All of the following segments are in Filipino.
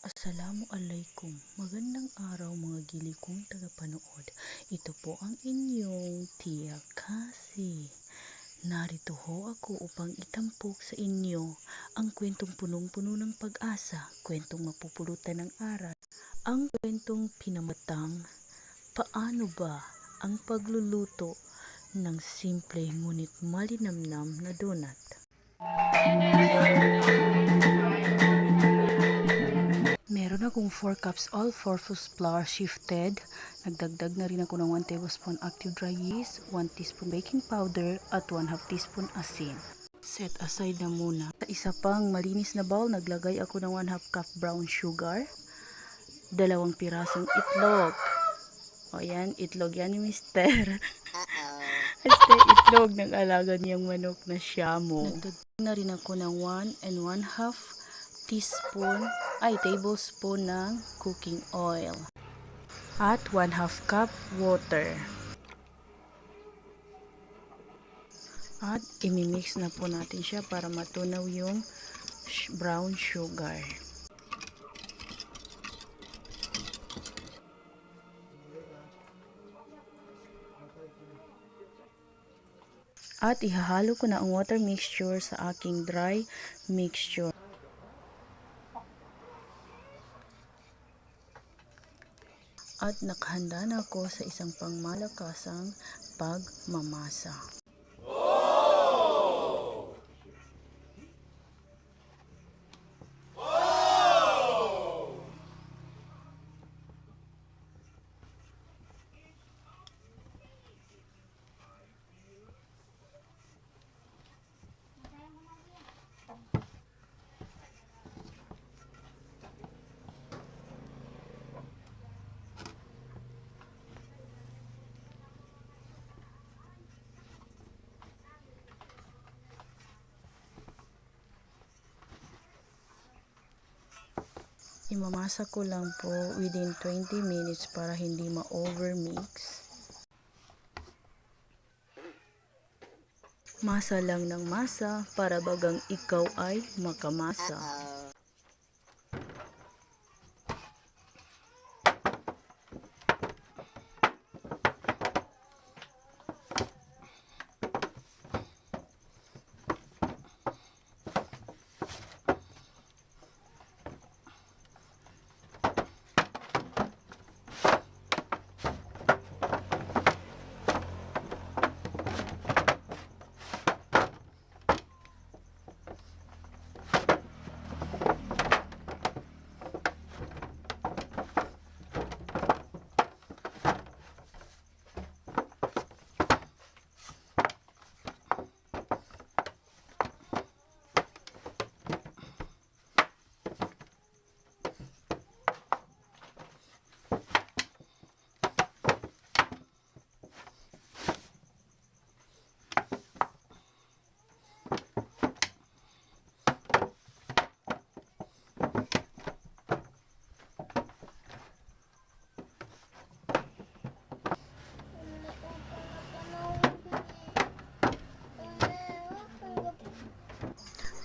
Assalamualaikum. Magandang araw mga gili kong tagapanood. Ito po ang inyong Tia Cassie. Narito ho ako upang itampok sa inyo ang kwentong punong-puno ng pag-asa, kwentong mapupulutan ng aral, ang kwentong pinamatang paano ba ang pagluluto ng simple ngunit malinamnam na donut. Meron akong 4 cups all-purpose flour sifted. Nagdagdag na rin ako ng 1 tablespoon active dry yeast, 1 teaspoon baking powder, at 1/2 teaspoon asin. Set aside na muna. Sa isa pang malinis na bowl, naglagay ako ng 1/2 cup brown sugar, 2 pirasong itlog. O yan, itlog yan ni Mister. Mister, itlog ng alaga niyang manok na Shamo. Nagdagdag na rin ako ng 1 1/2 tablespoon ng cooking oil at 1/2 cup water. At imimix na po natin siya para matunaw yung brown sugar. At ihahalo ko na ang water mixture sa aking dry mixture. At nakahanda na ako sa isang pangmalakasang pagmamasa. Imamasa ko lang po within 20 minutes para hindi ma-overmix. Masa lang ng masa para bagang ikaw ay makamasa.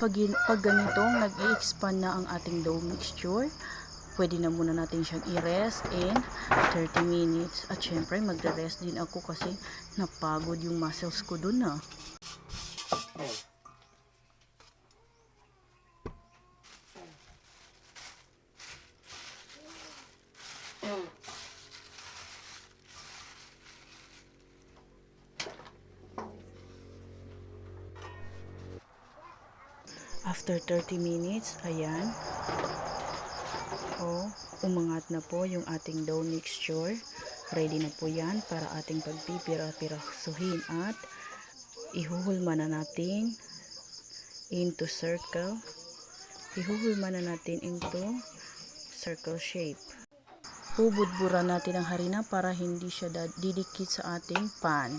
Pag ganitong nag-i-expand na ang ating dough mixture, pwede na muna natin siyang i-rest in 30 minutes. At syempre magre-rest din ako kasi napagod yung muscles ko dun na. After 30 minutes, ayan. Umangat na po yung ating dough mixture. Ready na po yan para ating pagpipira-pirasuhin at ihuhulma na natin into circle. Ihuhulma na natin into circle shape. Bubudburan natin ang harina para hindi siya didikit sa ating pan.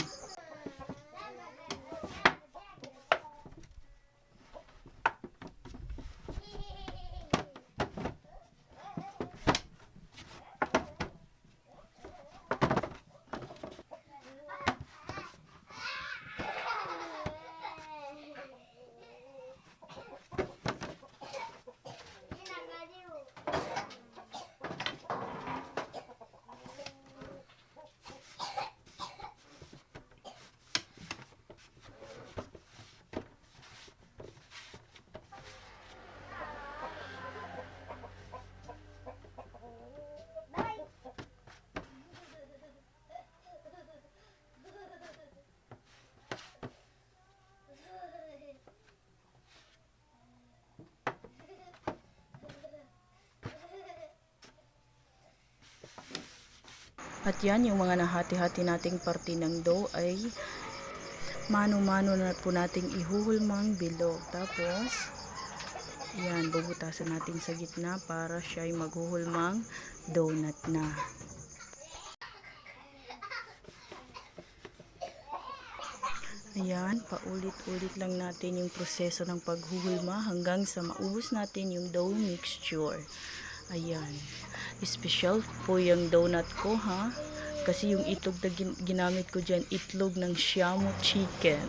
At yan, yung mga nahati-hati nating parte ng dough ay mano-mano na po nating ihuhulmang bilog. Tapos, yan, bubutasan natin sa gitna para siya ay maghuhulmang donut na. Ayan, paulit-ulit lang natin yung proseso ng paghuhulma hanggang sa maubos natin yung dough mixture. Ayan. Special po yung donut ko, ha? Kasi yung itlog na ginamit ko dyan, itlog ng Siamo chicken.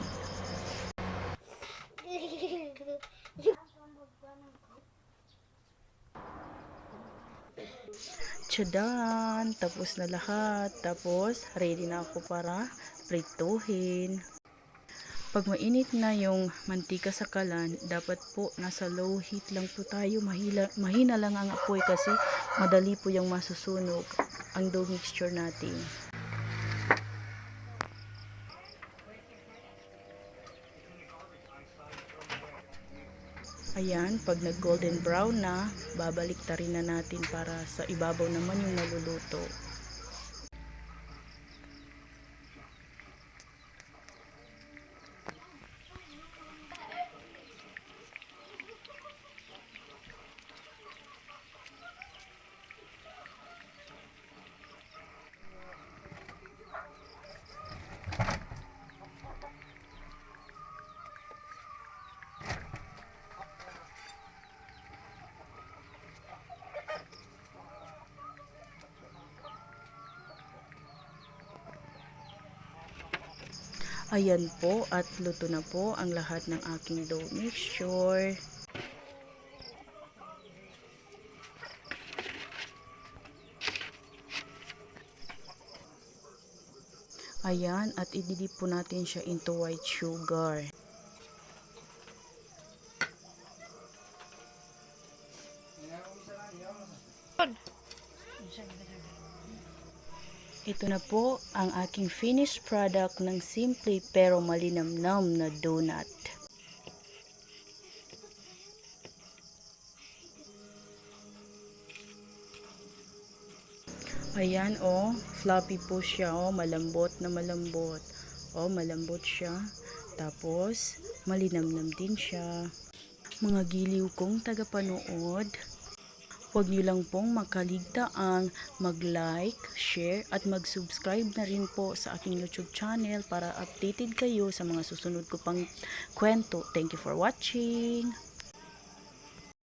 Tsadan! Tapos na lahat. Tapos, ready na ako para prituhin. Pag mainit na yung mantika sa kalan, dapat po nasa low heat lang po tayo. Mahina lang ang apoy kasi madali po yung masusunog ang dough mixture natin. Ayan, pag nag golden brown na, babalik ta rin na natin para sa ibabaw naman yung naluluto. Ayan po, at luto na po ang lahat ng aking dough mixture. Ayan, at ididip po natin siya into white sugar. Ito na po ang aking finished product ng simple pero malinamnam na donut. Ayan, oh, fluffy po siya, oh, malambot na malambot. Oh, malambot siya. Tapos, malinamnam din siya. Mga giliw kong tagapanood, huwag niyo lang pong makaligtaang mag-like, share, at mag-subscribe na rin po sa aking YouTube channel para updated kayo sa mga susunod ko pang kwento. Thank you for watching!